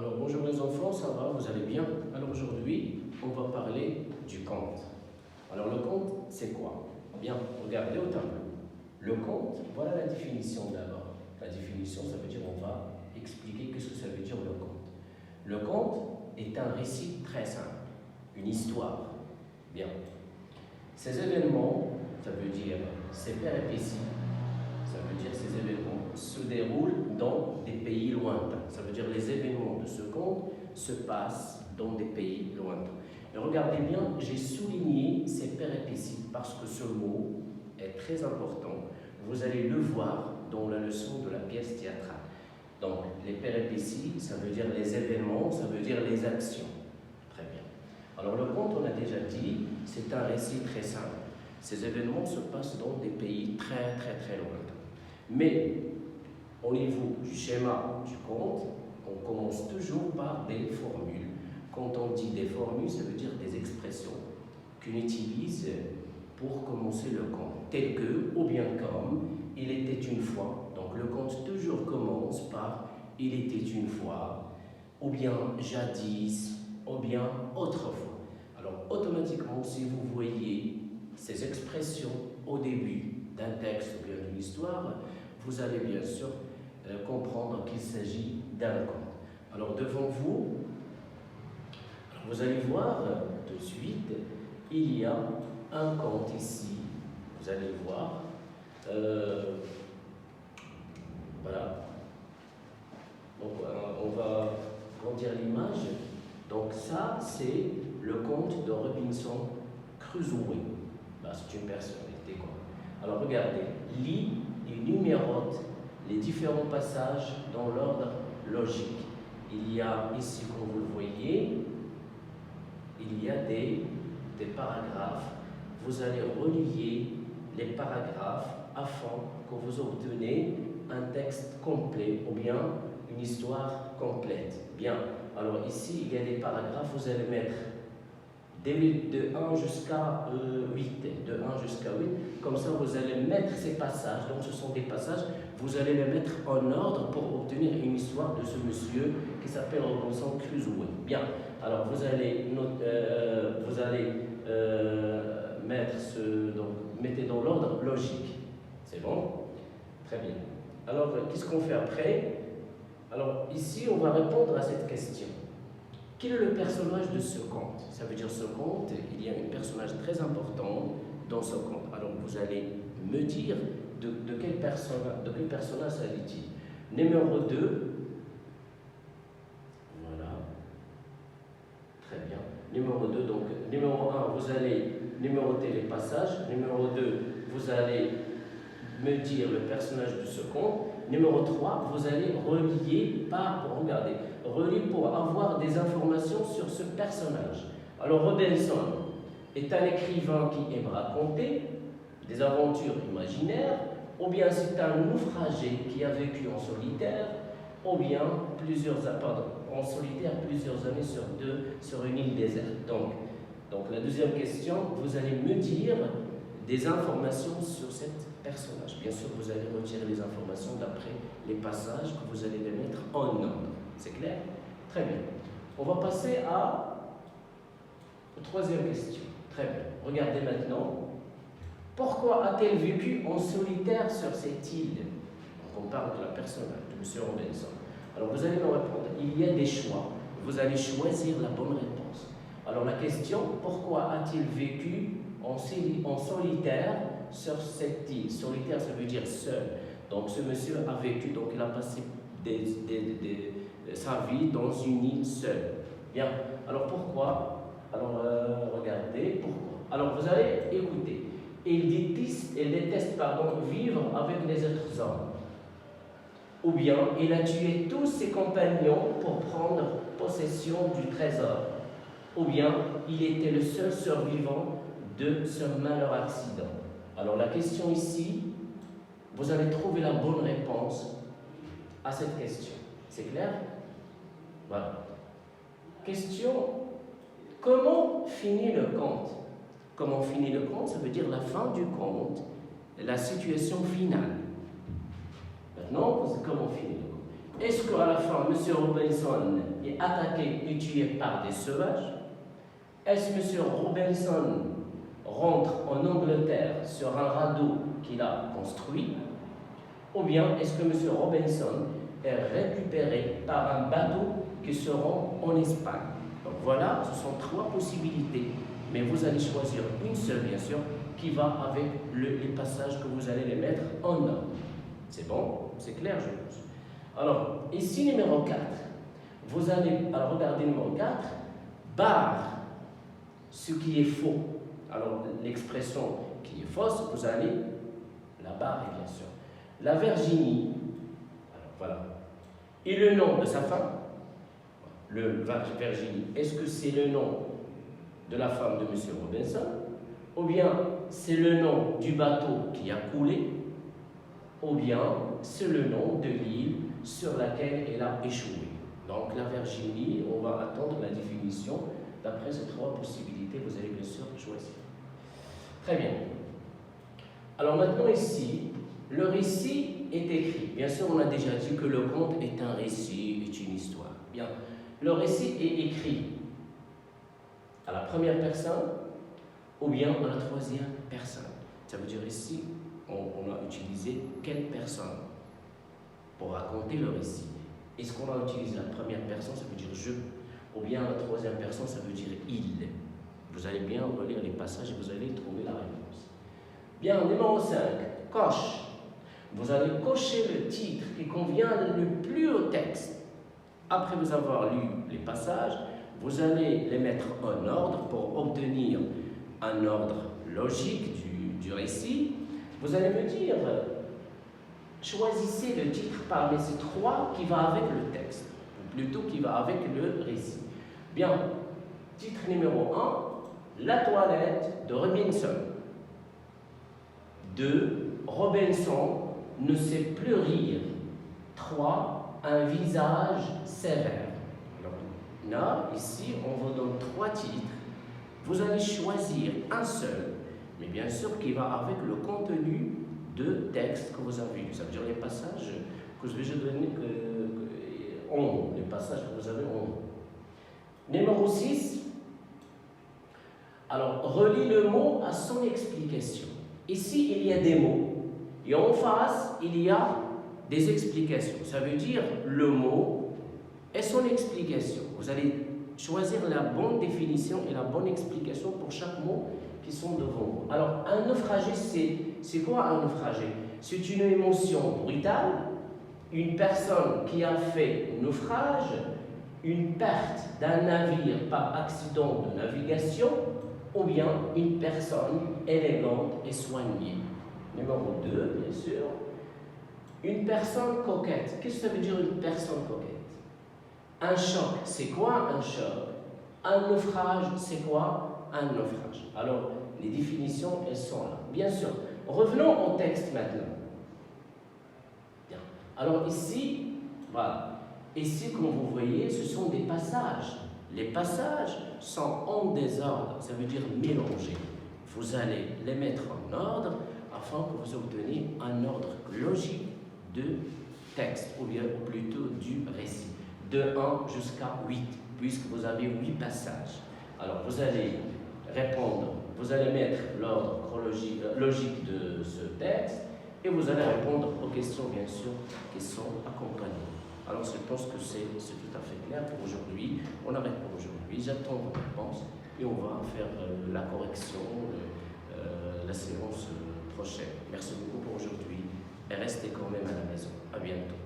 Alors bonjour les enfants, ça va, vous allez bien? Alors aujourd'hui, on va parler du conte. Alors le conte, c'est quoi? Bien, regardez au tableau. Le conte, voilà la définition d'abord. La définition, ça veut dire, on va expliquer qu'est-ce que ça veut dire le conte. Le conte est un récit très simple, une histoire. Bien. Ces événements, ça veut dire ces péripéties, ça veut dire ces événements se déroulent dans des pays lointains. Ça veut dire les événements de ce conte se passent dans des pays lointains. Et regardez bien, j'ai souligné ces péripéties parce que ce mot est très important. Vous allez le voir dans la leçon de la pièce théâtrale. Donc, les péripéties, ça veut dire les événements, ça veut dire les actions. Très bien. Alors, le conte, on a déjà dit, c'est un récit très simple. Ces événements se passent dans des pays très lointains. Mais, au niveau du schéma du conte, on commence toujours par des formules. Quand on dit des formules, ça veut dire des expressions qu'on utilise pour commencer le conte, telles que, ou bien comme, il était une fois. Donc le conte toujours commence par il était une fois, ou bien jadis, ou bien autrefois. Alors automatiquement, si vous voyez ces expressions au début d'un texte ou bien d'une histoire, vous allez bien sûr comprendre qu'il s'agit d'un conte. Alors devant vous, vous allez voir de suite, il y a un conte ici. Vous allez voir. Voilà. Donc, on va grandir l'image. Donc ça, c'est le conte de Robinson Crusoe. Bah, c'est une personnalité, quoi. Alors regardez, lis et numérote les différents passages dans l'ordre logique. Il y a ici, comme vous le voyez, il y a des paragraphes. Vous allez relier les paragraphes afin que vous obtenez un texte complet ou bien une histoire complète. Bien, alors ici, il y a des paragraphes, vous allez mettre de 1 jusqu'à 8, de 1 jusqu'à 8, comme ça vous allez mettre ces passages, donc ce sont des passages, vous allez les mettre en ordre pour obtenir une histoire de ce monsieur qui s'appelle Robinson Crusoe. Bien, alors vous allez mettre mettez dans l'ordre logique. C'est bon? Très bien. Alors, qu'est-ce qu'on fait après? Alors, ici, on va répondre à cette question. Quel est le personnage de ce conte? Ça veut dire ce conte, il y a un personnage très important dans ce conte. Alors, vous allez me dire de quel personnage s'agit-il? Numéro 2. Voilà. Très bien. Numéro 2, donc, numéro 1, vous allez numéroter les passages. Numéro 2, vous allez me dire le personnage de ce conte. Numéro 3, vous allez relier pour avoir des informations sur ce personnage. Alors Robinson est un écrivain qui aime raconter des aventures imaginaires, ou bien c'est un naufragé qui a vécu en solitaire, ou bien en solitaire plusieurs années sur une île déserte. Donc la deuxième question, vous allez me dire des informations sur cet personnage. Bien sûr, vous allez retirer les informations d'après les passages que vous allez les mettre en ordre. C'est clair? Très bien. On va passer à la troisième question. Très bien. Regardez maintenant. Pourquoi a-t-elle vécu en solitaire sur cette île? Donc, on parle de la personnage, de M. Robinson. Alors, vous allez me répondre. Il y a des choix. Vous allez choisir la bonne réponse. Alors, la question, pourquoi a-t-il vécu en solitaire sur cette île? Solitaire, ça veut dire seul. Donc, ce monsieur a vécu, donc il a passé sa vie dans une île seule. Bien. Alors, pourquoi? Alors, regardez, pourquoi? Alors, vous allez écouter. Il déteste vivre avec les autres hommes. Ou bien, il a tué tous ses compagnons pour prendre possession du trésor. Ou bien, il était le seul survivant de ce malheureux accident. Alors la question ici, vous allez trouver la bonne réponse à cette question. C'est clair? Voilà. Question, comment finit le conte? Comment finit le conte? Ça veut dire la fin du conte, la situation finale. Maintenant, comment finit le conte? est-ce qu'à la fin, M. Robinson est attaqué et tué par des sauvages? Est-ce que M. Robinson rentre en Angleterre sur un radeau qu'il a construit? Ou bien est-ce que M. Robinson est récupéré par un bateau qui se rend en Espagne? Donc voilà, ce sont trois possibilités. Mais vous allez choisir une seule, bien sûr, qui va avec les passages que vous allez les mettre en ordre. C'est bon? C'est clair, je pense. Alors, ici, numéro 4. Vous allez, alors regardez numéro 4, barre ce qui est faux. Alors, l'expression qui est fausse, vous allez la barrer, bien sûr. La Virginie, alors voilà, et le nom de sa femme, le Virginie, est-ce que c'est le nom de la femme de M. Robinson, ou bien c'est le nom du bateau qui a coulé, ou bien c'est le nom de l'île sur laquelle elle a échoué. Donc la Virginie, on va attendre la définition. D'après ces trois possibilités, vous allez bien sûr choisir. Très bien. Alors maintenant ici, le récit est écrit. Bien sûr, on a déjà dit que le conte est un récit, est une histoire. Bien, le récit est écrit à la première personne ou bien à la troisième personne. Ça veut dire ici, on a utilisé quelle personne pour raconter le récit. Est-ce qu'on a utilisé la première personne, ça veut dire je, ou bien la troisième personne, ça veut dire il. Vous allez bien relire les passages et vous allez trouver la réponse. Bien, numéro 5, coche. Vous allez cocher le titre qui convient le plus au texte. Après vous avoir lu les passages, vous allez les mettre en ordre pour obtenir un ordre logique du récit. Vous allez me dire, choisissez le titre parmi ces trois qui va avec le texte, ou plutôt qui va avec le récit. Bien, titre numéro 1, La toilette de Robinson. 2, Robinson ne sait plus rire. 3, un visage sévère. Alors, là, ici, on vous donne trois titres. Vous allez choisir un seul, mais bien sûr qui va avec le contenu de texte que vous avez lu. Ça veut dire les passages que je vais donner les passages que vous avez en. Numéro 6. Alors, relis le mot à son explication. Ici, il y a des mots. Et en face, il y a des explications. Ça veut dire le mot et son explication. Vous allez choisir la bonne définition et la bonne explication pour chaque mot qui sont devant vous. Alors, un naufragé, c'est quoi un naufragé? C'est une émotion brutale, une personne qui a fait naufrage, une perte d'un navire par accident de navigation, ou bien une personne élégante et soignée. Numéro 2, bien sûr. Une personne coquette. Qu'est-ce que ça veut dire une personne coquette? Un choc, c'est quoi un choc? Un naufrage, c'est quoi un naufrage? Alors, les définitions, elles sont là. Bien sûr. Revenons au texte maintenant. Bien. Alors ici, voilà. Ici, comme vous voyez, ce sont des passages. Les passages sont en désordre, ça veut dire mélangés. Vous allez les mettre en ordre afin que vous obteniez un ordre logique de texte, ou bien plutôt du récit, de 1 jusqu'à 8, puisque vous avez 8 passages. Alors vous allez répondre, vous allez mettre l'ordre logique de ce texte, et vous allez répondre aux questions, bien sûr, qui sont accompagnées. Alors je pense que c'est tout à fait clair pour aujourd'hui. On arrête pour aujourd'hui. J'attends vos réponses et on va faire la correction, la séance prochaine. Merci beaucoup pour aujourd'hui et restez quand même à la maison. À bientôt.